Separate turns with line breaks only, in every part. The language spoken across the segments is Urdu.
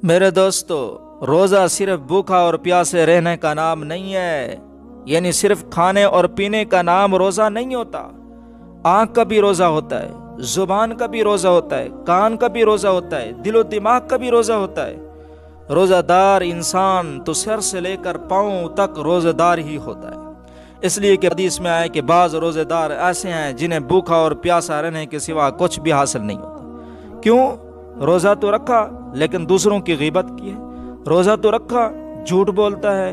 میرے دوستو، روزہ صرف بھوکا اور پیاسے رہنے کا نام نہیں ہے، یعنی صرف کھانے اور پینے کا نام روزہ نہیں ہوتا۔ آنکھ کا بھی روزہ ہوتا ہے، زبان کا بھی روزہ ہوتا ہے، کان کا بھی روزہ ہوتا ہے، دل و دماغ کا بھی روزہ ہوتا ہے۔ روزہ دار انسان تو سر سے لے کر پاؤں تک روزہ دار ہی ہوتا ہے۔ اس لیے کہ حدیث میں آئے کہ بعض روزہ دار ایسے ہیں جنہیں بھوکا اور پیاسا رہنے کے سوا کچھ بھی حاصل نہیں ہوتا۔ کیوں؟ روزہ تو رکھا لیکن دوسروں کی غیبت کی ہے، روزہ تو رکھا جھوٹ بولتا ہے،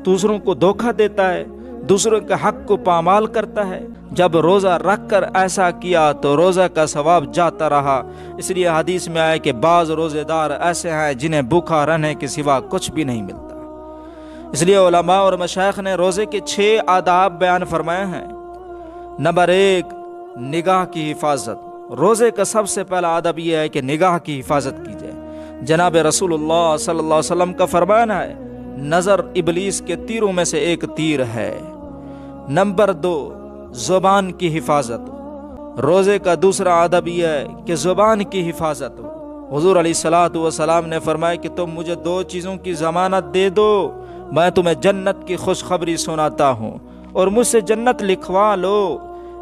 دوسروں کو دھوکہ دیتا ہے، دوسروں کے حق کو پامال کرتا ہے۔ جب روزہ رکھ کر ایسا کیا تو روزہ کا ثواب جاتا رہا۔ اس لیے حدیث میں آئے کہ بعض روزے دار ایسے ہیں جنہیں بھوکا رہنے کے سوا کچھ بھی نہیں ملتا۔ اس لیے علماء اور مشائخ نے روزے کے 6 آداب بیان فرمائے ہیں۔ نمبر 1، نگاہ کی حفاظت۔ روزے کا سب سے پہلا ادب یہ ہے کہ نگاہ کی حفاظت کی جائے۔ جناب رسول اللہ صلی اللہ علیہ وسلم کا فرمان ہے، نظر ابلیس کے تیروں میں سے ایک تیر ہے۔ نمبر 2، زبان کی حفاظت۔ روزے کا دوسرا ادب یہ ہے کہ زبان کی حفاظت ہو۔ حضور علیہ الصلوۃ والسلام نے فرمایا کہ تم مجھے 2 چیزوں کی ضمانت دے دو، میں تمہیں جنت کی خوشخبری سناتا ہوں اور مجھ سے جنت لکھوا لو۔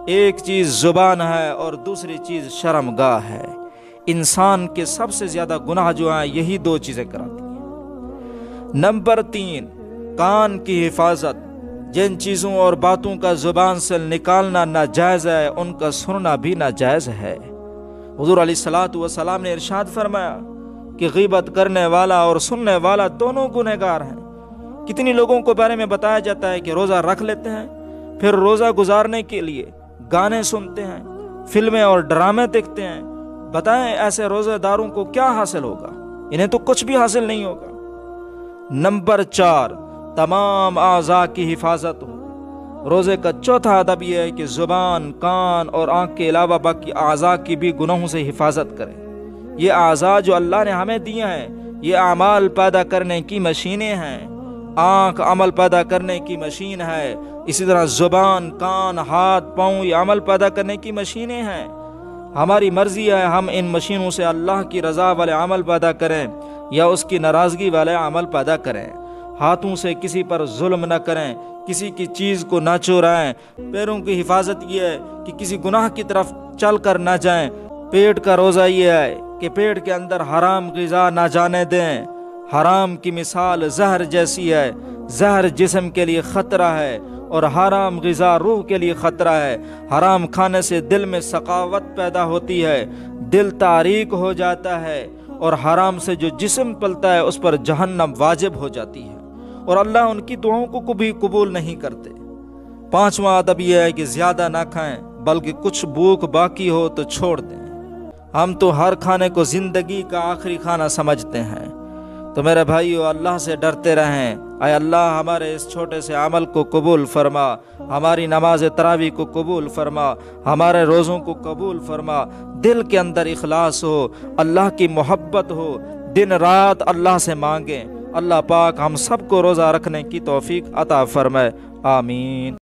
ایک چیز زبان ہے اور دوسری چیز شرمگاہ ہے۔ انسان کے سب سے زیادہ گناہ جو ہیں یہی 2 چیزیں کراتی ہیں۔ نمبر 3، کان کی حفاظت۔ جن چیزوں اور باتوں کا زبان سے نکالنا ناجائز ہے ان کا سننا بھی ناجائز ہے۔ حضور علیہ الصلوۃ والسلام نے ارشاد فرمایا کہ غیبت کرنے والا اور سننے والا دونوں گنہگار ہیں۔ کتنی لوگوں کو بارے میں بتایا جاتا ہے کہ روزہ رکھ لیتے ہیں، پھر روزہ گزارنے کے لیے گانے سنتے ہیں، فلمیں اور ڈرامے دیکھتے ہیں۔ بتائیں ایسے روزہ داروں کو کیا حاصل ہوگا؟ انہیں تو کچھ بھی حاصل نہیں ہوگا۔ نمبر 4، تمام اعضاء کی حفاظت ہو۔ روزے کا چوتھا ادب یہ ہے کہ زبان، کان اور آنکھ کے علاوہ باقی اعضاء کی بھی گناہوں سے حفاظت کریں۔ یہ اعضاء جو اللہ نے ہمیں دیے ہیں یہ اعمال پیدا کرنے کی مشینیں ہیں۔ آنکھ عمل پیدا کرنے کی مشین ہے، اسی طرح زبان، کان، ہاتھ، پاؤں یہ عمل پیدا کرنے کی مشینیں ہیں۔ ہماری مرضی ہے ہم ان مشینوں سے اللہ کی رضا والے عمل پیدا کریں یا اس کی ناراضگی والے عمل پیدا کریں۔ ہاتھوں سے کسی پر ظلم نہ کریں، کسی کی چیز کو نہ چورائیں۔ پیروں کی حفاظت یہ ہے کہ کسی گناہ کی طرف چل کر نہ جائیں۔ پیٹ کا روزہ یہ ہے کہ پیٹ کے اندر حرام غذا نہ جانے دیں۔ حرام کی مثال زہر جیسی ہے، زہر جسم کے لیے خطرہ ہے اور حرام غذا روح کے لیے خطرہ ہے۔ حرام کھانے سے دل میں سخاوت پیدا ہوتی ہے، دل تاریک ہو جاتا ہے، اور حرام سے جو جسم پلتا ہے اس پر جہنم واجب ہو جاتی ہے اور اللہ ان کی دعاؤں کو کبھی قبول نہیں کرتے۔ 5واں ادب یہ ہے کہ زیادہ نہ کھائیں بلکہ کچھ بھوک باقی ہو تو چھوڑ دیں۔ ہم تو ہر کھانے کو زندگی کا آخری کھانا سمجھتے ہیں۔ تو میرے بھائیو، اللہ سے ڈرتے رہیں۔ اے اللہ ہمارے اس چھوٹے سے عمل کو قبول فرما، ہماری نماز تراویح کو قبول فرما، ہمارے روزوں کو قبول فرما۔ دل کے اندر اخلاص ہو، اللہ کی محبت ہو، دن رات اللہ سے مانگیں۔ اللہ پاک ہم سب کو روزہ رکھنے کی توفیق عطا فرمائے، آمین۔